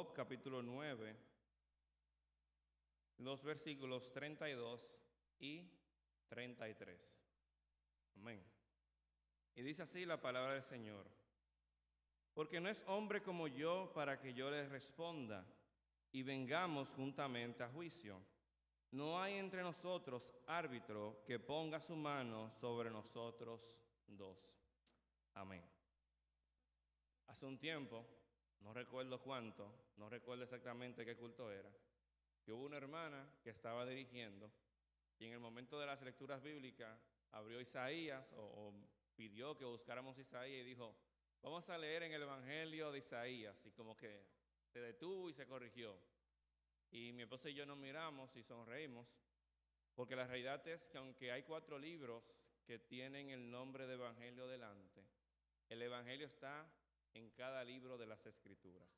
Job capítulo 9, los versículos 32 y 33. Amén. Y dice así la palabra del Señor: porque no es hombre como yo para que yo le responda y vengamos juntamente a juicio. No hay entre nosotros árbitro que ponga su mano sobre nosotros dos. Amén. Hace un tiempo, no recuerdo cuánto, no recuerdo exactamente qué culto era, que hubo una hermana que estaba dirigiendo y en el momento de las lecturas bíblicas abrió Isaías o pidió que buscáramos Isaías y dijo: vamos a leer en el Evangelio de Isaías, y como que se detuvo y se corrigió. Y mi esposa y yo nos miramos y sonreímos, porque la realidad es que aunque hay 4 libros que tienen el nombre de Evangelio delante, el Evangelio está en cada libro de las Escrituras.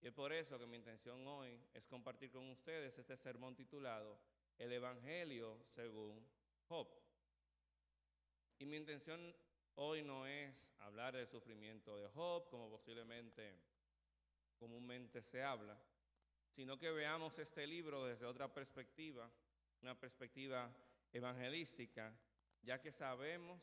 Y es por eso que mi intención hoy es compartir con ustedes este sermón titulado El Evangelio según Job. Y mi intención hoy no es hablar del sufrimiento de Job, como comúnmente se habla, sino que veamos este libro desde otra perspectiva, una perspectiva evangelística, ya que sabemos,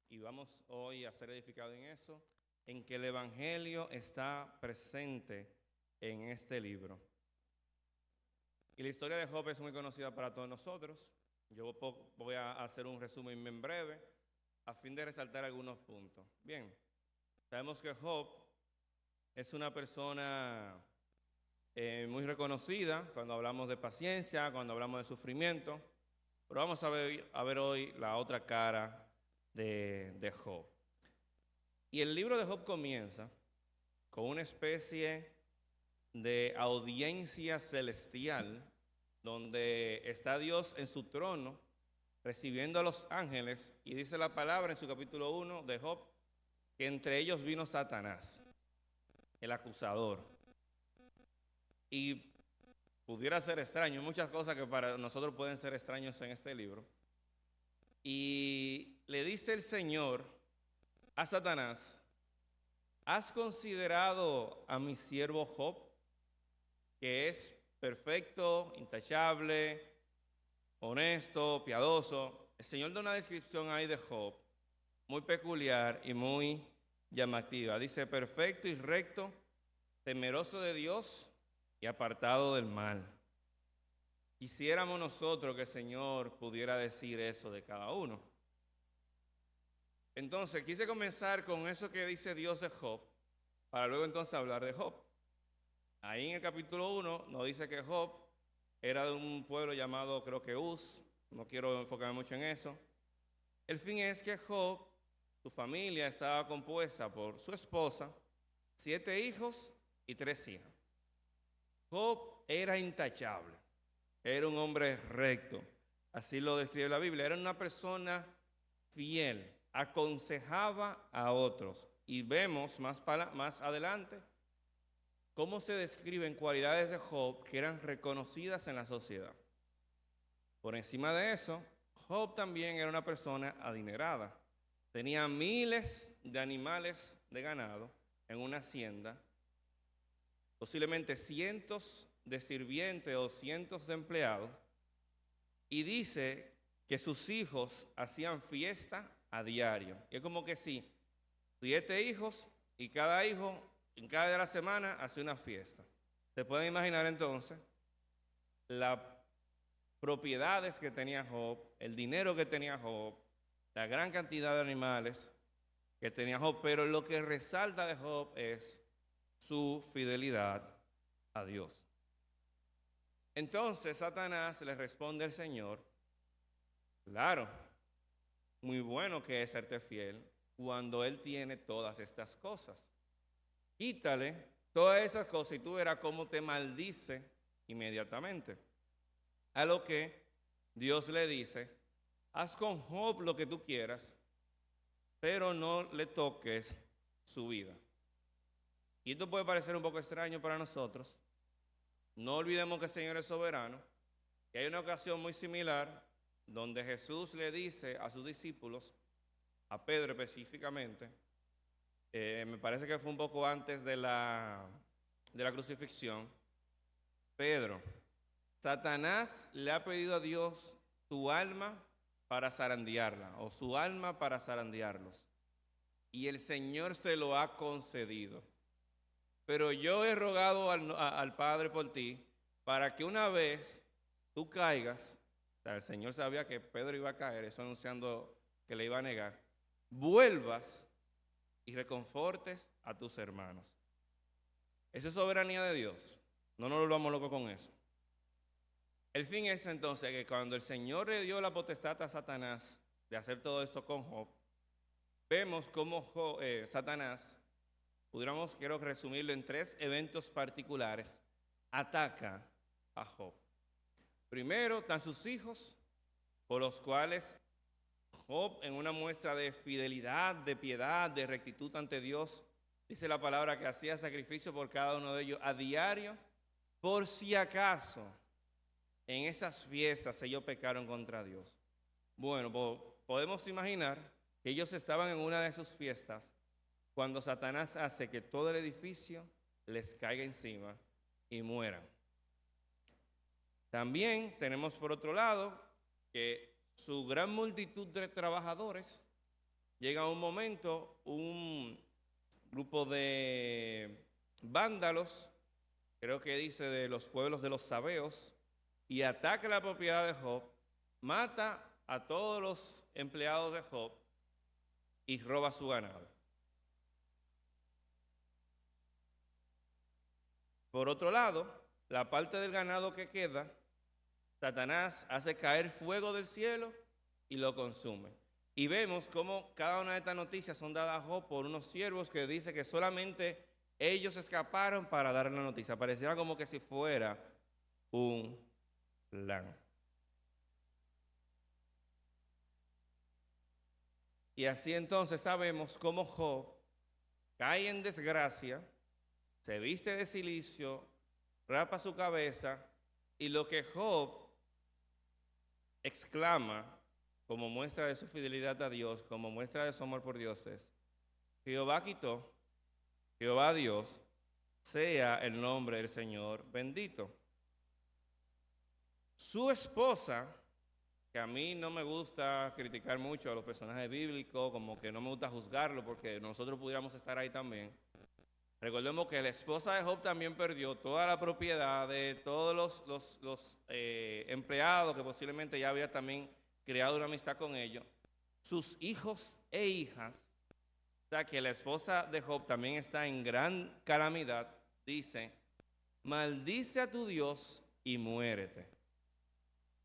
y vamos hoy a ser edificados en eso, en que el Evangelio está presente en este libro. Y la historia de Job es muy conocida para todos nosotros. Yo voy a hacer un resumen en breve, a fin de resaltar algunos puntos. Bien, sabemos que Job es una persona muy reconocida cuando hablamos de paciencia, cuando hablamos de sufrimiento, pero vamos a ver hoy la otra cara de Job. Y el libro de Job comienza con una especie de audiencia celestial, donde está Dios en su trono, recibiendo a los ángeles, y dice la palabra en su capítulo 1 de Job, que entre ellos vino Satanás, el acusador. Y pudiera ser extraño, muchas cosas que para nosotros pueden ser extraños en este libro. Y le dice el Señor a Satanás: ¿has considerado a mi siervo Job, que es perfecto, intachable, honesto, piadoso? El Señor da una descripción ahí de Job muy peculiar y muy llamativa. Dice: perfecto y recto, temeroso de Dios y apartado del mal. Quisiéramos nosotros que el Señor pudiera decir eso de cada uno. Entonces quise comenzar con eso que dice Dios de Job, para luego entonces hablar de Job. Ahí en el capítulo 1 nos dice que Job era de un pueblo llamado, creo que Uz. No quiero enfocarme mucho en eso. El fin es que Job, su familia estaba compuesta por su esposa, 7 hijos y 3 hijas. Job era intachable, era un hombre recto, así lo describe la Biblia. Era una persona fiel, aconsejaba a otros. Y vemos más adelante cómo se describen cualidades de Job que eran reconocidas en la sociedad. Por encima de eso, Job también era una persona adinerada. Tenía miles de animales de ganado en una hacienda, posiblemente cientos de sirvientes o cientos de empleados, y dice que sus hijos hacían fiesta a diario. Y es como que sí, 7 hijos y cada hijo en cada día de la semana hace una fiesta. Se pueden imaginar entonces las propiedades que tenía Job, el dinero que tenía Job, la gran cantidad de animales que tenía Job, pero lo que resalta de Job es su fidelidad a Dios. Entonces Satanás le responde al Señor: claro, muy bueno que es serte fiel cuando Él tiene todas estas cosas. Quítale todas esas cosas y tú verás cómo te maldice inmediatamente. A lo que Dios le dice: haz con Job lo que tú quieras, pero no le toques su vida. Y esto puede parecer un poco extraño para nosotros. No olvidemos que el Señor es soberano. Y hay una ocasión muy similar donde Jesús le dice a sus discípulos, a Pedro específicamente, me parece que fue un poco antes de la de la crucifixión, Pedro, Satanás le ha pedido a Dios tu alma para zarandearla, o su alma para zarandearlos. Y el Señor se lo ha concedido. Pero yo he rogado al Padre por ti, para que una vez tú caigas, o sea, el Señor sabía que Pedro iba a caer, eso anunciando que le iba a negar, vuelvas y reconfortes a tus hermanos. Eso es soberanía de Dios. No nos volvamos locos con eso. El fin es entonces que cuando el Señor le dio la potestad a Satanás de hacer todo esto con Job, vemos cómo Satanás, pudiéramos, quiero resumirlo en 3 eventos particulares, ataca a Job. Primero están sus hijos, por los cuales Job, en una muestra de fidelidad, de piedad, de rectitud ante Dios, dice la palabra que hacía sacrificio por cada uno de ellos a diario, por si acaso en esas fiestas ellos pecaron contra Dios. Bueno, podemos imaginar que ellos estaban en una de sus fiestas cuando Satanás hace que todo el edificio les caiga encima y mueran. También tenemos por otro lado que su gran multitud de trabajadores, llega a un momento, un grupo de vándalos, creo que dice de los pueblos de los sabeos, y ataca la propiedad de Job, mata a todos los empleados de Job y roba su ganado. Por otro lado, la parte del ganado que queda, Satanás hace caer fuego del cielo y lo consume. Y vemos cómo cada una de estas noticias son dadas a Job por unos siervos que dice que solamente ellos escaparon para dar la noticia. Pareciera como que si fuera un plan. Y así entonces sabemos cómo Job cae en desgracia, se viste de cilicio, rapa su cabeza, y lo que Job exclama como muestra de su fidelidad a Dios, como muestra de su amor por Dios es: Jehová quitó, Jehová Dios, sea el nombre del Señor bendito. Su esposa, que a mí no me gusta criticar mucho a los personajes bíblicos, como que no me gusta juzgarlo porque nosotros pudiéramos estar ahí también. Recordemos que la esposa de Job también perdió toda la propiedad de todos los empleados que posiblemente ya había también creado una amistad con ellos, sus hijos e hijas. O sea que la esposa de Job también está en gran calamidad. Dice: maldice a tu Dios y muérete.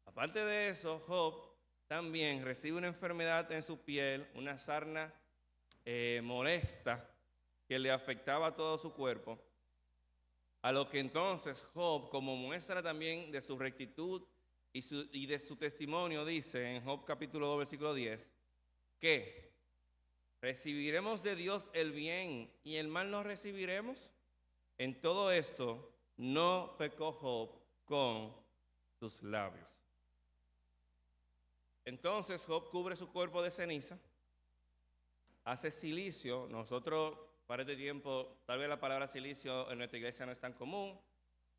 Aparte de eso, Job también recibe una enfermedad en su piel, una sarna molesta que le afectaba a todo su cuerpo, a lo que entonces Job, como muestra también de su rectitud y de su testimonio, dice en Job capítulo 2, versículo 10, que recibiremos de Dios el bien y el mal no recibiremos. En todo esto no pecó Job con sus labios. Entonces Job cubre su cuerpo de ceniza, hace cilicio. Nosotros, para este tiempo, tal vez la palabra cilicio en nuestra iglesia no es tan común.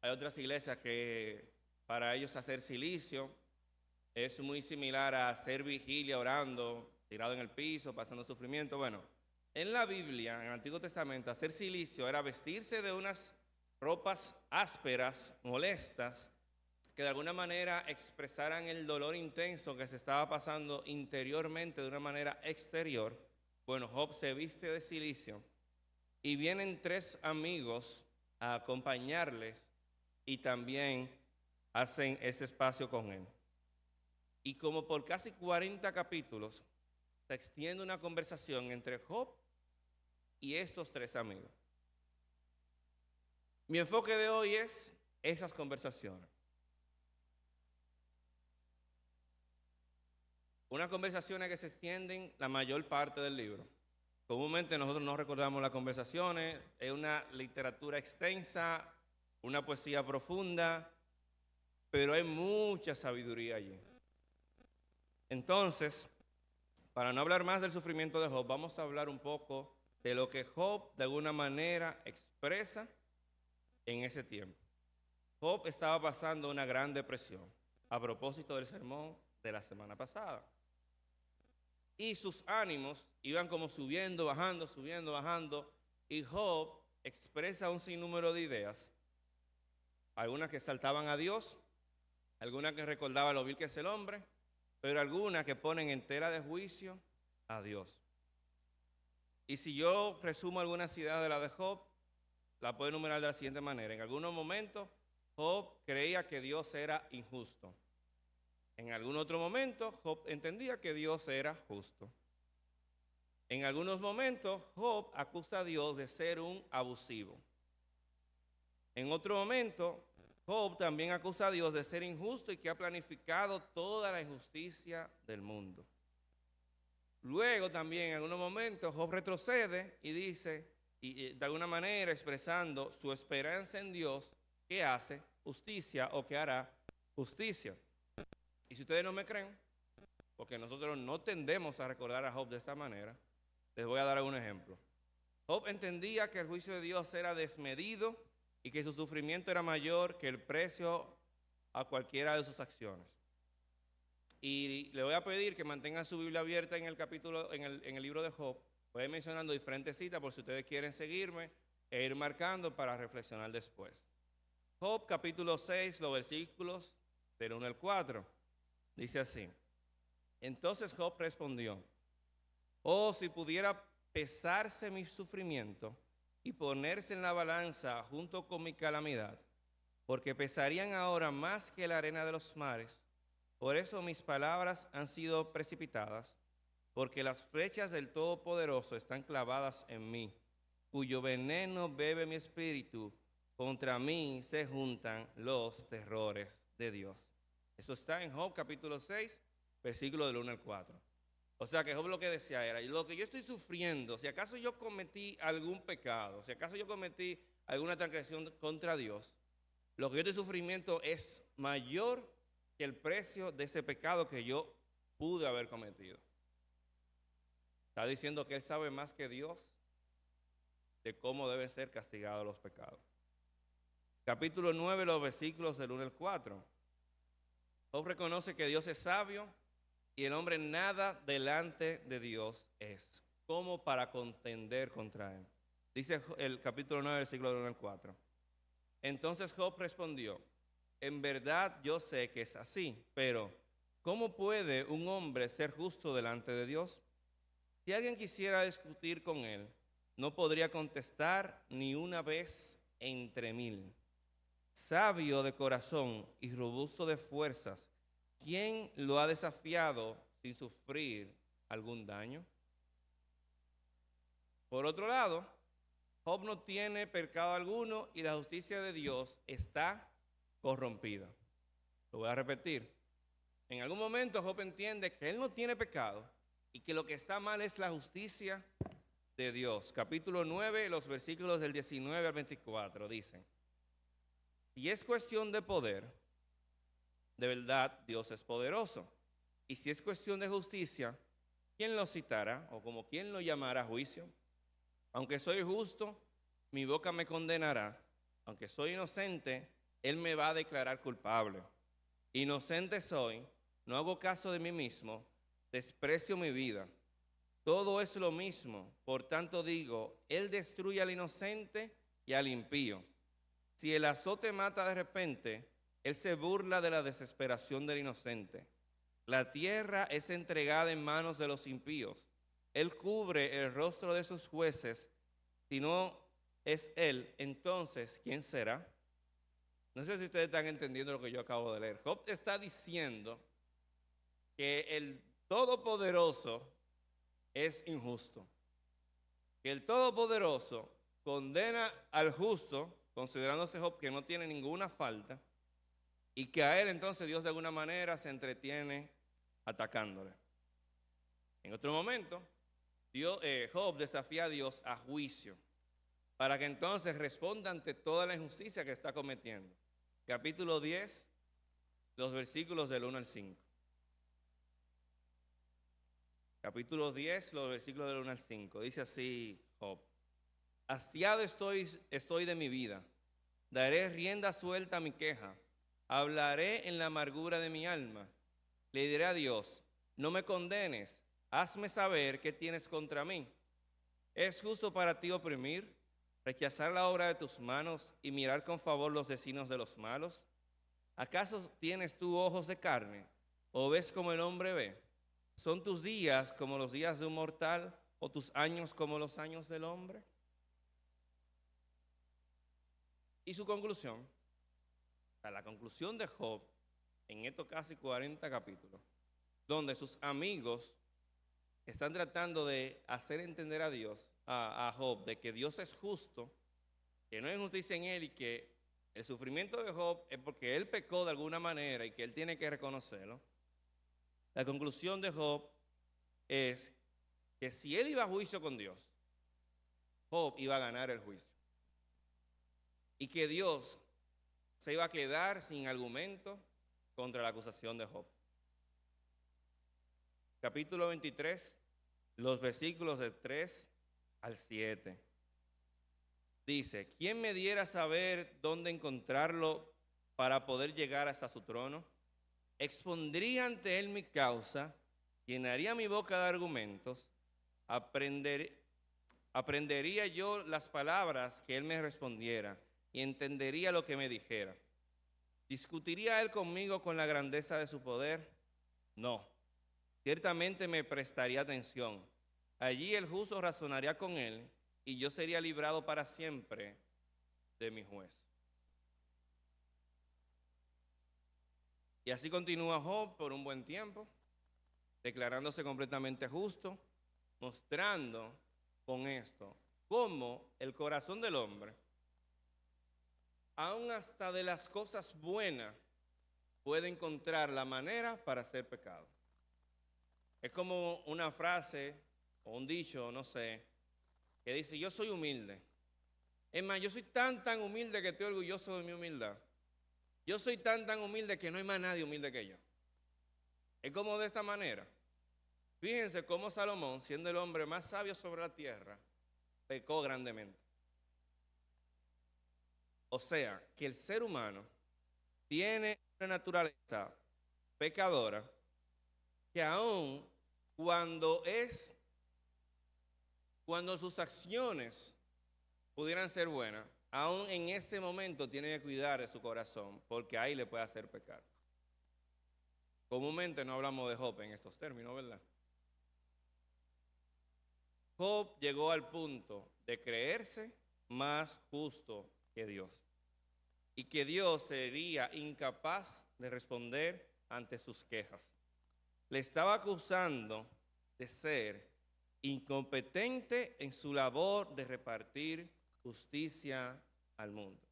Hay otras iglesias que para ellos hacer cilicio es muy similar a hacer vigilia orando, tirado en el piso, pasando sufrimiento. Bueno, en la Biblia, en el Antiguo Testamento, hacer cilicio era vestirse de unas ropas ásperas, molestas, que de alguna manera expresaran el dolor intenso que se estaba pasando interiormente de una manera exterior. Bueno, Job se viste de cilicio y vienen 3 amigos a acompañarles y también hacen ese espacio con él. Y como por casi 40 capítulos se extiende una conversación entre Job y estos 3 amigos. Mi enfoque de hoy es esas conversaciones. Unas conversaciones que se extienden la mayor parte del libro. Comúnmente nosotros no recordamos las conversaciones, es una literatura extensa, una poesía profunda, pero hay mucha sabiduría allí. Entonces, para no hablar más del sufrimiento de Job, vamos a hablar un poco de lo que Job de alguna manera expresa en ese tiempo. Job estaba pasando una gran depresión, a propósito del sermón de la semana pasada. Y sus ánimos iban como subiendo, bajando, y Job expresa un sinnúmero de ideas, algunas que exaltaban a Dios, algunas que recordaban lo vil que es el hombre, pero algunas que ponen en tela de juicio a Dios. Y si yo resumo algunas ideas de la de Job, la puedo enumerar de la siguiente manera. En algunos momentos, Job creía que Dios era injusto. En algún otro momento, Job entendía que Dios era justo. En algunos momentos, Job acusa a Dios de ser un abusivo. En otro momento, Job también acusa a Dios de ser injusto y que ha planificado toda la injusticia del mundo. Luego también en algunos momentos Job retrocede y dice, y de alguna manera expresando su esperanza en Dios, que hace justicia o que hará justicia. Y si ustedes no me creen, porque nosotros no tendemos a recordar a Job de esta manera, les voy a dar un ejemplo. Job entendía que el juicio de Dios era desmedido y que su sufrimiento era mayor que el precio a cualquiera de sus acciones. Y le voy a pedir que mantengan su Biblia abierta en el capítulo, en el libro de Job. Voy a ir mencionando diferentes citas por si ustedes quieren seguirme e ir marcando para reflexionar después. Job capítulo 6, los versículos del 1 al 4. Dice así: Entonces Job respondió: Oh, si pudiera pesarse mi sufrimiento y ponerse en la balanza junto con mi calamidad, porque pesarían ahora más que la arena de los mares. Por eso mis palabras han sido precipitadas, porque las flechas del Todopoderoso están clavadas en mí, cuyo veneno bebe mi espíritu. Contra mí se juntan los terrores de Dios. Eso está en Job capítulo 6, versículo del 1 al 4. O sea que Job lo que decía era, lo que yo estoy sufriendo, si acaso yo cometí algún pecado, si acaso yo cometí alguna transgresión contra Dios, lo que yo estoy sufrimiento es mayor que el precio de ese pecado que yo pude haber cometido. Está diciendo que él sabe más que Dios de cómo deben ser castigados los pecados. Capítulo 9, los versículos del 1 al 4. Job reconoce que Dios es sabio y el hombre nada delante de Dios es, como para contender contra él. Dice el capítulo 9, versículo del 1 al 4. Entonces Job respondió: En verdad yo sé que es así, pero ¿cómo puede un hombre ser justo delante de Dios? Si alguien quisiera discutir con él, no podría contestar ni una vez entre mil. Sabio de corazón y robusto de fuerzas, ¿quién lo ha desafiado sin sufrir algún daño? Por otro lado, Job no tiene pecado alguno y la justicia de Dios está corrompida. Lo voy a repetir. En algún momento Job entiende que él no tiene pecado y que lo que está mal es la justicia de Dios. Capítulo 9, los versículos del 19 al 24 dicen: Si es cuestión de poder, de verdad Dios es poderoso. Y si es cuestión de justicia, ¿quién lo citará? O como quién lo llamará a juicio. Aunque soy justo, mi boca me condenará. Aunque soy inocente, él me va a declarar culpable. Inocente soy, no hago caso de mí mismo, desprecio mi vida. Todo es lo mismo, por tanto digo, él destruye al inocente y al impío. Si el azote mata de repente, él se burla de la desesperación del inocente. La tierra es entregada en manos de los impíos. Él cubre el rostro de sus jueces. Si no es él, entonces, ¿quién será? No sé si ustedes están entendiendo lo que yo acabo de leer. Job está diciendo que el Todopoderoso es injusto. Que el Todopoderoso condena al justo, considerándose Job que no tiene ninguna falta, y que a él entonces Dios de alguna manera se entretiene atacándole. En otro momento, Job desafía a Dios a juicio, para que entonces responda ante toda la injusticia que está cometiendo. Capítulo 10, los versículos del 1 al 5. Capítulo 10, los versículos del 1 al 5. Dice así Job: Hastiado estoy de mi vida. Daré rienda suelta a mi queja. Hablaré en la amargura de mi alma. Le diré a Dios, no me condenes, hazme saber qué tienes contra mí. ¿Es justo para ti oprimir, rechazar la obra de tus manos y mirar con favor los designios de los malos? ¿Acaso tienes tú ojos de carne o ves como el hombre ve? ¿Son tus días como los días de un mortal o tus años como los años del hombre? Y su conclusión, la conclusión de Job en estos casi 40 capítulos, donde sus amigos están tratando de hacer entender a Dios, a Job, de que Dios es justo, que no hay injusticia en él y que el sufrimiento de Job es porque él pecó de alguna manera y que él tiene que reconocerlo. La conclusión de Job es que si él iba a juicio con Dios, Job iba a ganar el juicio. Y que Dios se iba a quedar sin argumento contra la acusación de Job. Capítulo 23, los versículos de 3 al 7. Dice, ¿quién me diera saber dónde encontrarlo para poder llegar hasta su trono? Expondría ante él mi causa, llenaría mi boca de argumentos, aprendería yo las palabras que él me respondiera y entendería lo que me dijera. ¿Discutiría él conmigo con la grandeza de su poder? No, ciertamente me prestaría atención. Allí el justo razonaría con él y yo sería librado para siempre de mi juez. Y así continúa Job por un buen tiempo, declarándose completamente justo, mostrando con esto cómo el corazón del hombre, aún hasta de las cosas buenas, puede encontrar la manera para hacer pecado. Es como una frase o un dicho, no sé, que dice, yo soy humilde. Es más, yo soy tan humilde que estoy orgulloso de mi humildad. Yo soy tan humilde que no hay más nadie humilde que yo. Es como de esta manera. Fíjense cómo Salomón, siendo el hombre más sabio sobre la tierra, pecó grandemente. O sea, que el ser humano tiene una naturaleza pecadora que aún cuando sus acciones pudieran ser buenas, aún en ese momento tiene que cuidar de su corazón, porque ahí le puede hacer pecar. Comúnmente no hablamos de Job en estos términos, ¿verdad? Job llegó al punto de creerse más justo que Dios y que Dios sería incapaz de responder ante sus quejas. Le estaba acusando de ser incompetente en su labor de repartir justicia al mundo.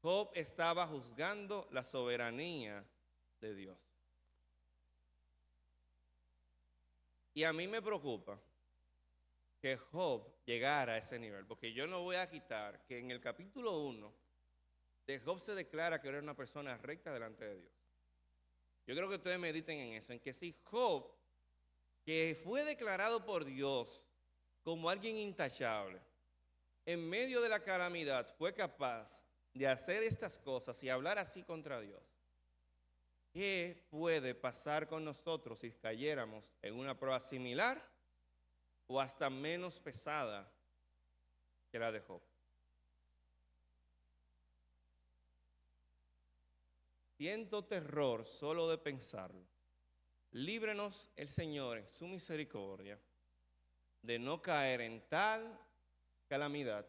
Job estaba juzgando la soberanía de Dios. Y a mí me preocupa que Job llegara a ese nivel, porque yo no voy a quitar que en el capítulo 1 de Job se declara que era una persona recta delante de Dios. Yo creo que ustedes mediten en eso, en que si Job, que fue declarado por Dios como alguien intachable, en medio de la calamidad fue capaz de hacer estas cosas y hablar así contra Dios, ¿qué puede pasar con nosotros si cayéramos en una prueba similar o hasta menos pesada que la de Job? Siento terror solo de pensarlo. Líbrenos el Señor en su misericordia de no caer en tal calamidad,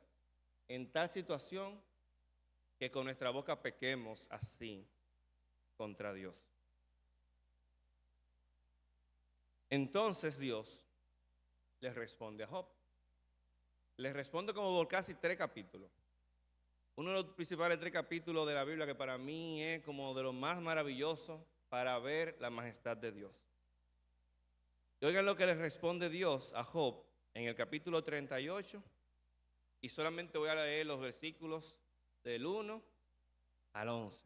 en tal situación, que con nuestra boca pequemos así contra Dios. Entonces Dios le responde a Job. Le responde como por casi 3 capítulos. Uno de los principales 3 capítulos de la Biblia que para mí es como de los más maravillosos para ver la majestad de Dios. Y oigan lo que le responde Dios a Job en el capítulo 38, y solamente voy a leer los versículos del 1 al 11.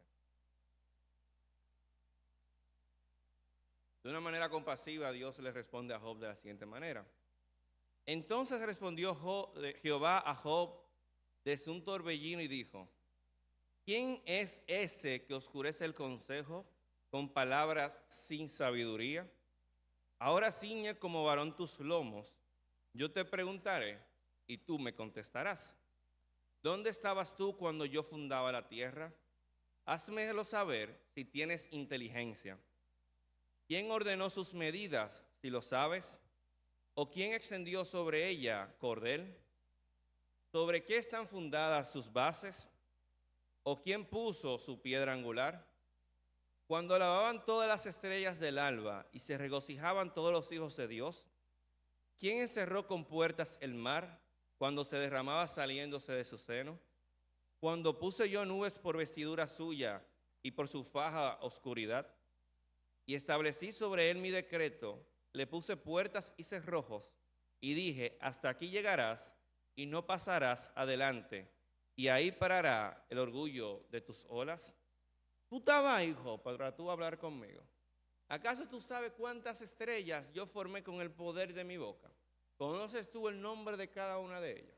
De una manera compasiva, Dios le responde a Job de la siguiente manera. Entonces respondió Jehová a Job desde un torbellino y dijo, ¿Quién es ese que oscurece el consejo con palabras sin sabiduría? Ahora ciñe como varón tus lomos. Yo te preguntaré y tú me contestarás. ¿Dónde estabas tú cuando yo fundaba la tierra? Házmelo saber si tienes inteligencia. ¿Quién ordenó sus medidas, si lo sabes? ¿O quién extendió sobre ella cordel? ¿Sobre qué están fundadas sus bases? ¿O quién puso su piedra angular? Cuando alababan todas las estrellas del alba y se regocijaban todos los hijos de Dios, ¿quién encerró con puertas el mar cuando se derramaba saliéndose de su seno? Cuando puse yo nubes por vestidura suya y por su faja oscuridad, y establecí sobre él mi decreto, le puse puertas y cerrojos, y dije, hasta aquí llegarás y no pasarás adelante, y ahí parará el orgullo de tus olas. Tú estabas, hijo, para tú hablar conmigo. ¿Acaso tú sabes cuántas estrellas yo formé con el poder de mi boca? ¿Conoces tú el nombre de cada una de ellas?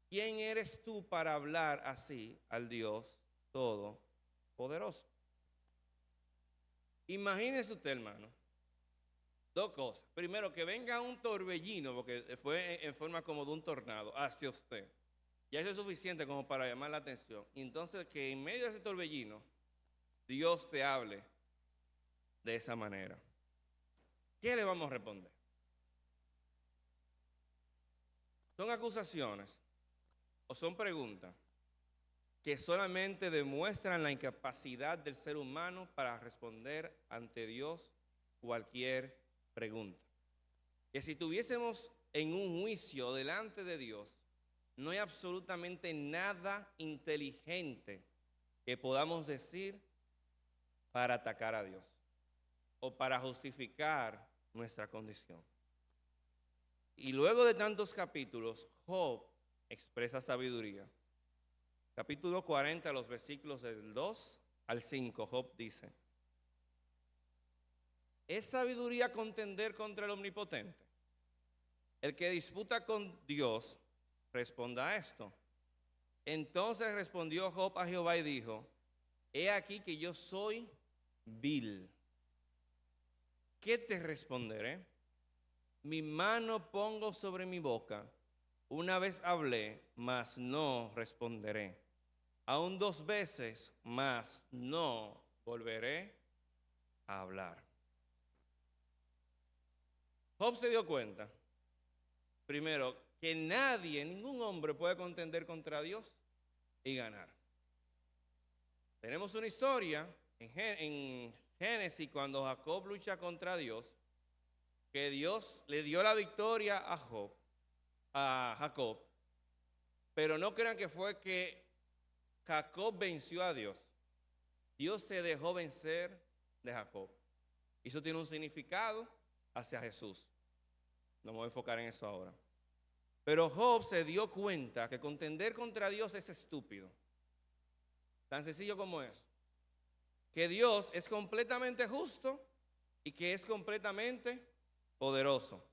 ¿Quién eres tú para hablar así al Dios Todopoderoso? Imagínese usted, hermano, dos cosas. Primero, que venga un torbellino, porque fue en forma como de un tornado, hacia usted. Ya eso es suficiente como para llamar la atención. Y entonces que en medio de ese torbellino, Dios te hable de esa manera. ¿Qué le vamos a responder? ¿Son acusaciones o son preguntas que solamente demuestran la incapacidad del ser humano para responder ante Dios cualquier pregunta? Que si tuviésemos en un juicio delante de Dios, no hay absolutamente nada inteligente que podamos decir para atacar a Dios o para justificar nuestra condición. Y luego de tantos capítulos, Job expresa sabiduría. Capítulo 40, los versículos del 2 al 5, Job dice: ¿es sabiduría contender contra el Omnipotente? El que disputa con Dios, responda a esto. Entonces respondió Job a Jehová y dijo: he aquí que yo soy vil. ¿Qué te responderé? Mi mano pongo sobre mi boca. Una vez hablé, mas no responderé. Aún dos veces, mas no volveré a hablar. Job se dio cuenta, primero, que nadie, ningún hombre puede contender contra Dios y ganar. Tenemos una historia en Génesis cuando Jacob lucha contra Dios, que Dios le dio la victoria a Jacob, pero no crean que fue que Jacob venció a Dios. Dios se dejó vencer de Jacob. Y eso tiene un significado hacia Jesús. No me voy a enfocar en eso ahora. Pero Job se dio cuenta que contender contra Dios es estúpido. Tan sencillo como eso. Que Dios es completamente justo y que es completamente poderoso.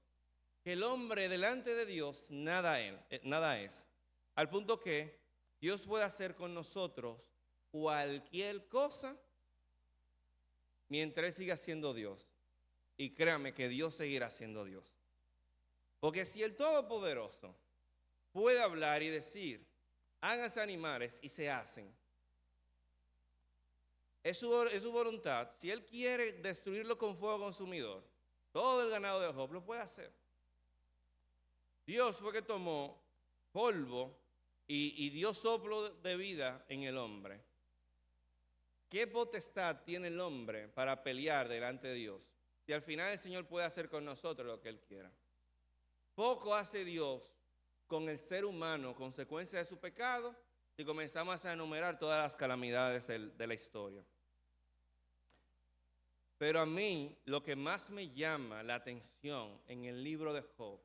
Que el hombre delante de Dios nada es. Al punto que Dios puede hacer con nosotros cualquier cosa mientras Él siga siendo Dios. Y créame que Dios seguirá siendo Dios. Porque si el Todopoderoso puede hablar y decir, háganse animales y se hacen, es su voluntad. Si Él quiere destruirlo con fuego consumidor, todo el ganado de Job lo puede hacer. Dios fue que tomó polvo y dio soplo de vida en el hombre. ¿Qué potestad tiene el hombre para pelear delante de Dios? Si al final el Señor puede hacer con nosotros lo que Él quiera. Poco hace Dios con el ser humano, consecuencia de su pecado, si comenzamos a enumerar todas las calamidades de la historia. Pero a mí lo que más me llama la atención en el libro de Job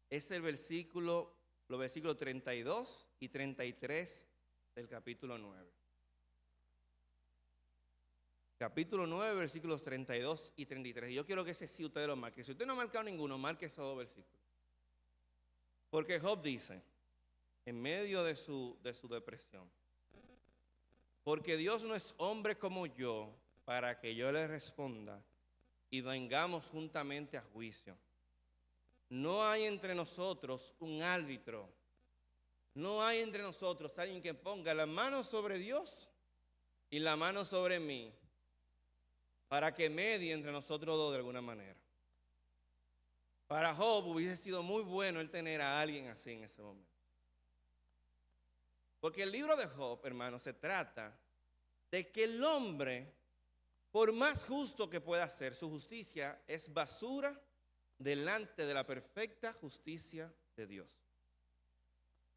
es los versículos 32 y 33 del capítulo 9. Capítulo 9, versículos 32 y 33. Y yo quiero que ese sí ustedes lo marquen. Si usted no ha marcado ninguno, marque esos dos versículos. Porque Job dice, en medio de su depresión, Porque Dios no es hombre como yo para que yo le responda y vengamos juntamente a juicio. No hay entre nosotros un árbitro. No hay entre nosotros alguien que ponga la mano sobre Dios y la mano sobre mí para que medie entre nosotros dos de alguna manera. Para Job hubiese sido muy bueno el tener a alguien así en ese momento. Porque el libro de Job, hermano, se trata de que el hombre, por más justo que pueda ser, su justicia es basura delante de la perfecta justicia de Dios.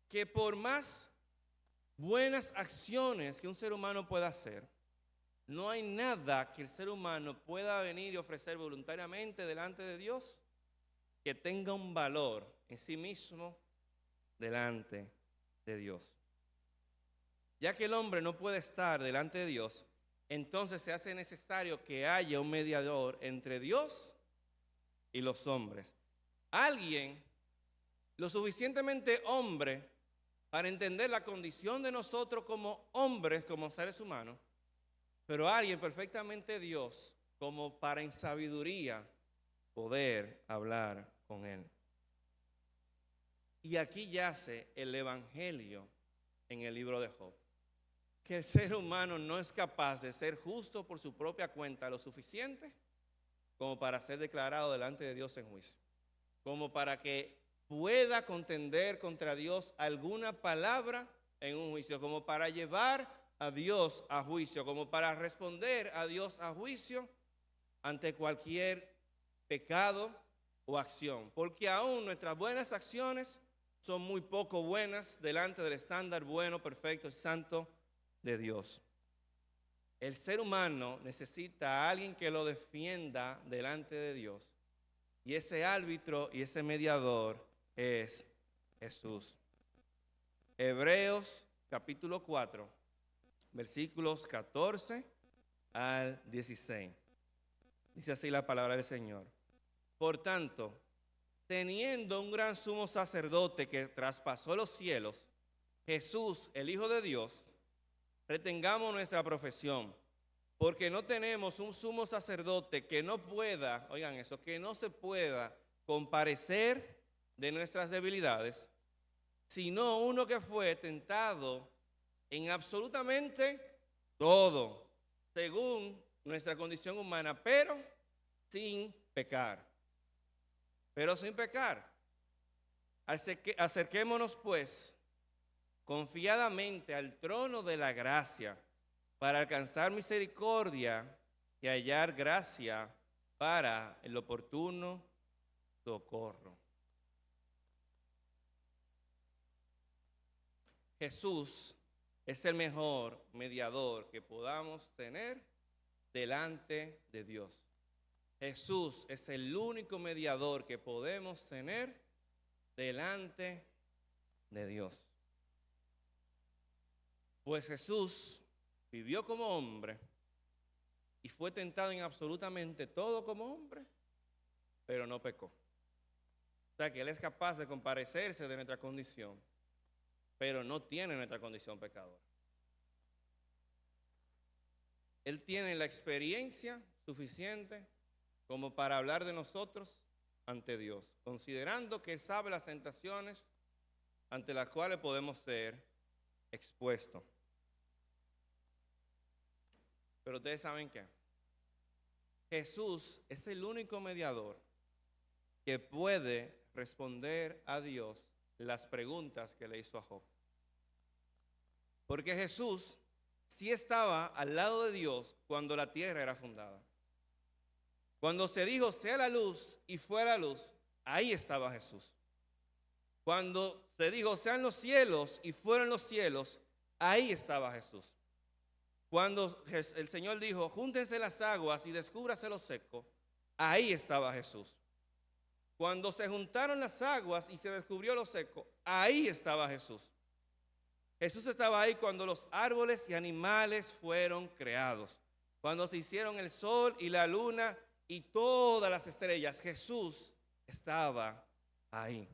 Que por más buenas acciones que un ser humano pueda hacer, no hay nada que el ser humano pueda venir y ofrecer voluntariamente delante de Dios que tenga un valor en sí mismo delante de Dios. Ya que el hombre no puede estar delante de Dios, entonces se hace necesario que haya un mediador entre Dios y los hombres. Alguien lo suficientemente hombre para entender la condición de nosotros como hombres, como seres humanos, pero alguien perfectamente Dios como para en sabiduría poder hablar con él. Y aquí yace el evangelio en el libro de Job. Que el ser humano no es capaz de ser justo por su propia cuenta lo suficiente como para ser declarado delante de Dios en juicio. Como para que pueda contender contra Dios alguna palabra en un juicio. Como para llevar a Dios a juicio. Como para responder a Dios a juicio ante cualquier pecado o acción. Porque aún nuestras buenas acciones son muy poco buenas delante del estándar bueno, perfecto y santo de Dios. El ser humano necesita a alguien que lo defienda delante de Dios. Y ese árbitro y ese mediador es Jesús. Hebreos capítulo 4, versículos 14 al 16. Dice así la palabra del Señor. Por tanto, teniendo un gran sumo sacerdote que traspasó los cielos, Jesús, el Hijo de Dios, retengamos nuestra profesión, porque no tenemos un sumo sacerdote que no pueda, oigan eso, que no se pueda comparecer de nuestras debilidades, sino uno que fue tentado en absolutamente todo, según nuestra condición humana, pero sin pecar. Pero sin pecar. Acerquémonos pues confiadamente al trono de la gracia para alcanzar misericordia y hallar gracia para el oportuno socorro. Jesús es el mejor mediador que podamos tener delante de Dios. Jesús es el único mediador que podemos tener delante de Dios. Pues Jesús vivió como hombre y fue tentado en absolutamente todo como hombre, pero no pecó. O sea que Él es capaz de compadecerse de nuestra condición, pero no tiene nuestra condición pecadora. Él tiene la experiencia suficiente como para hablar de nosotros ante Dios, considerando que Él sabe las tentaciones ante las cuales podemos ser expuestos. Pero ustedes saben qué, Jesús es el único mediador que puede responder a Dios las preguntas que le hizo a Job. Porque Jesús sí estaba al lado de Dios cuando la tierra era fundada. Cuando se dijo, sea la luz y fue la luz, ahí estaba Jesús. Cuando se dijo, sean los cielos y fueron los cielos, ahí estaba Jesús. Cuando el Señor dijo, júntense las aguas y descúbrase lo seco, ahí estaba Jesús. Cuando se juntaron las aguas y se descubrió lo seco, ahí estaba Jesús. Jesús estaba ahí cuando los árboles y animales fueron creados. Cuando se hicieron el sol y la luna y todas las estrellas, Jesús estaba ahí.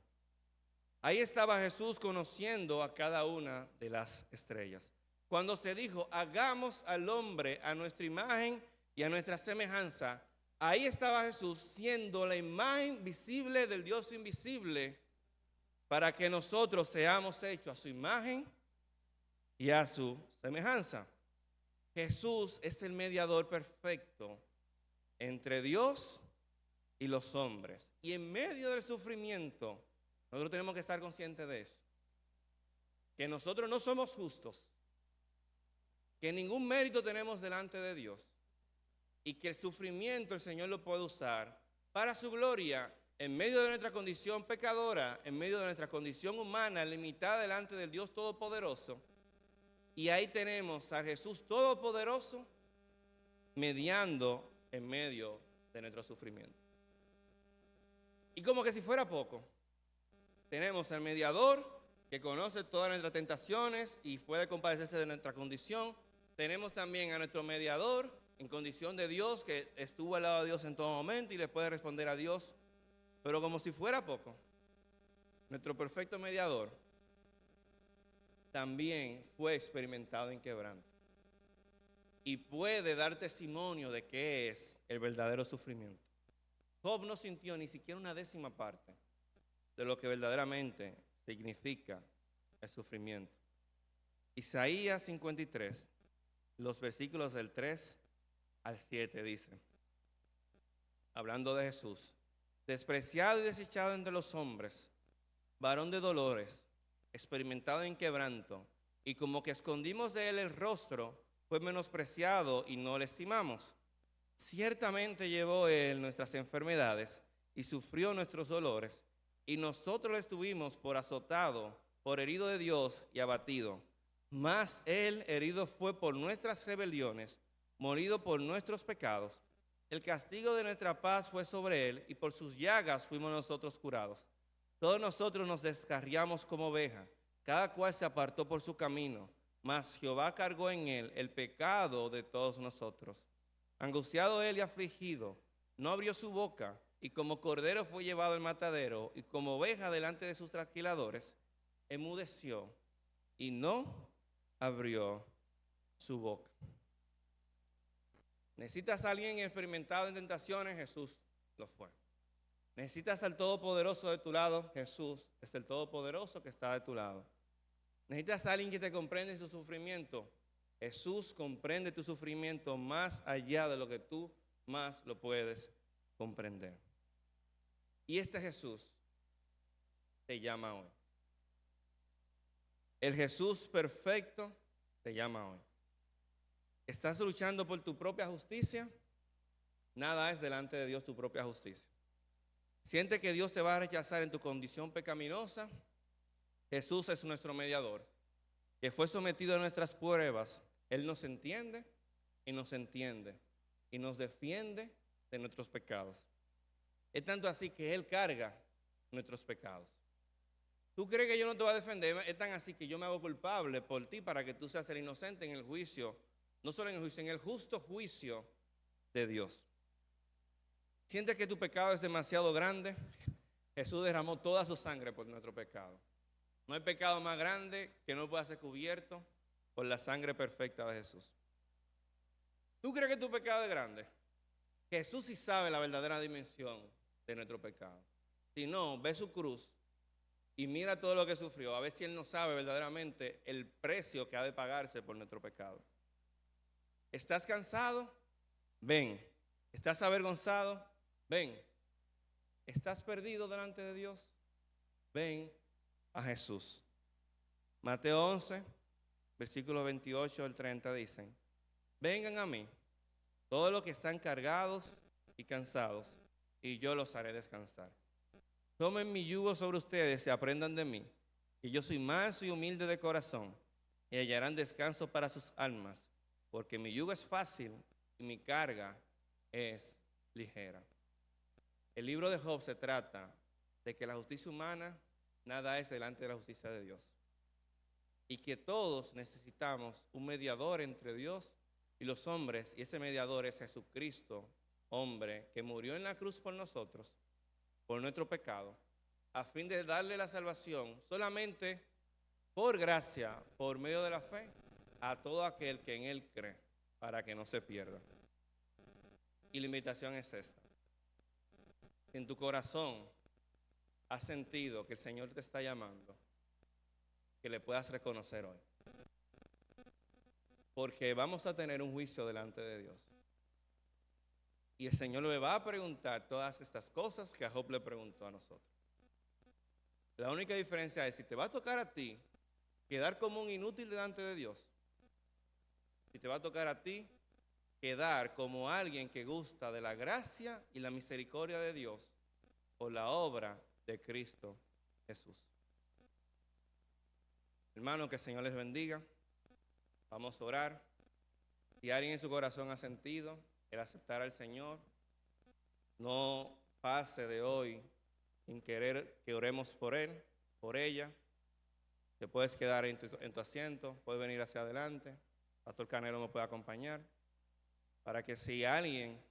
Ahí estaba Jesús conociendo a cada una de las estrellas. Cuando se dijo, hagamos al hombre a nuestra imagen y a nuestra semejanza, ahí estaba Jesús siendo la imagen visible del Dios invisible para que nosotros seamos hechos a su imagen y a su semejanza. Jesús es el mediador perfecto entre Dios y los hombres. Y en medio del sufrimiento, nosotros tenemos que estar conscientes de eso. Que nosotros no somos justos, que ningún mérito tenemos delante de Dios y que el sufrimiento el Señor lo puede usar para su gloria en medio de nuestra condición pecadora, en medio de nuestra condición humana limitada delante del Dios Todopoderoso. Y ahí tenemos a Jesús Todopoderoso mediando en medio de nuestro sufrimiento. Y como que si fuera poco, tenemos al mediador que conoce todas nuestras tentaciones y puede compadecerse de nuestra condición. Tenemos también a nuestro mediador en condición de Dios, que estuvo al lado de Dios en todo momento y le puede responder a Dios. Pero como si fuera poco, nuestro perfecto mediador también fue experimentado en quebranto. Y puede dar testimonio de qué es el verdadero sufrimiento. Job no sintió ni siquiera una décima parte de lo que verdaderamente significa el sufrimiento. Isaías 53, los versículos del 3 al 7 dice, hablando de Jesús, despreciado y desechado entre los hombres, varón de dolores, experimentado en quebranto, y como que escondimos de él el rostro, fue menospreciado y no le estimamos. Ciertamente llevó él nuestras enfermedades y sufrió nuestros dolores, y nosotros le estuvimos por azotado, por herido de Dios y abatido. Mas él herido fue por nuestras rebeliones, molido por nuestros pecados. El castigo de nuestra paz fue sobre él, y por sus llagas fuimos nosotros curados. Todos nosotros nos descarriamos como oveja, cada cual se apartó por su camino, mas Jehová cargó en él el pecado de todos nosotros. Angustiado él y afligido, no abrió su boca, y como cordero fue llevado al matadero, y como oveja delante de sus trasquiladores, enmudeció y no abrió su boca. ¿Necesitas a alguien experimentado en tentaciones? Jesús lo fue. ¿Necesitas al Todopoderoso de tu lado? Jesús es el Todopoderoso que está de tu lado. ¿Necesitas a alguien que te comprenda en su sufrimiento? Jesús comprende tu sufrimiento más allá de lo que tú más lo puedes comprender. Y este Jesús te llama hoy. El Jesús perfecto te llama hoy. ¿Estás luchando por tu propia justicia? Nada es delante de Dios tu propia justicia. ¿Sientes que Dios te va a rechazar en tu condición pecaminosa? Jesús es nuestro mediador, que fue sometido a nuestras pruebas. Él nos entiende y nos defiende de nuestros pecados. Es tanto así que Él carga nuestros pecados. ¿Tú crees que yo no te voy a defender? Es tan así que yo me hago culpable por ti para que tú seas el inocente en el juicio, no solo en el juicio, en el justo juicio de Dios. ¿Sientes que tu pecado es demasiado grande? Jesús derramó toda su sangre por nuestro pecado. No hay pecado más grande que no pueda ser cubierto por la sangre perfecta de Jesús. ¿Tú crees que tu pecado es grande? Jesús sí sabe la verdadera dimensión de nuestro pecado. Si no, ve su cruz y mira todo lo que sufrió, a ver si Él no sabe verdaderamente el precio que ha de pagarse por nuestro pecado. ¿Estás cansado? Ven. ¿Estás avergonzado? Ven. ¿Estás perdido delante de Dios? Ven a Jesús. Mateo 11, versículos 28 al 30 dicen, vengan a mí, todos los que están cargados y cansados, y yo los haré descansar. Tomen mi yugo sobre ustedes y aprendan de mí, que yo soy manso y humilde de corazón, y hallarán descanso para sus almas, porque mi yugo es fácil y mi carga es ligera. El libro de Job se trata de que la justicia humana nada es delante de la justicia de Dios, y que todos necesitamos un mediador entre Dios y los hombres, y ese mediador es Jesucristo, hombre, que murió en la cruz por nosotros, por nuestro pecado, a fin de darle la salvación solamente por gracia, por medio de la fe, a todo aquel que en Él cree, para que no se pierda. Y la invitación es esta. En tu corazón has sentido que el Señor te está llamando, que le puedas reconocer hoy. Porque vamos a tener un juicio delante de Dios. Y el Señor le va a preguntar todas estas cosas que a Job le preguntó a nosotros. La única diferencia es si te va a tocar a ti quedar como un inútil delante de Dios, si te va a tocar a ti quedar como alguien que gusta de la gracia y la misericordia de Dios por la obra de Cristo Jesús. Hermano, que el Señor les bendiga. Vamos a orar. Si alguien en su corazón ha sentido el aceptar al Señor, no pase de hoy sin querer que oremos por él, por ella. Te puedes quedar en tu asiento, puedes venir hacia adelante. Pastor Canelo me puede acompañar. Para que si alguien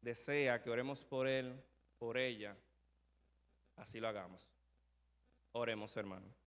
desea que oremos por él, por ella, así lo hagamos. Oremos, hermano.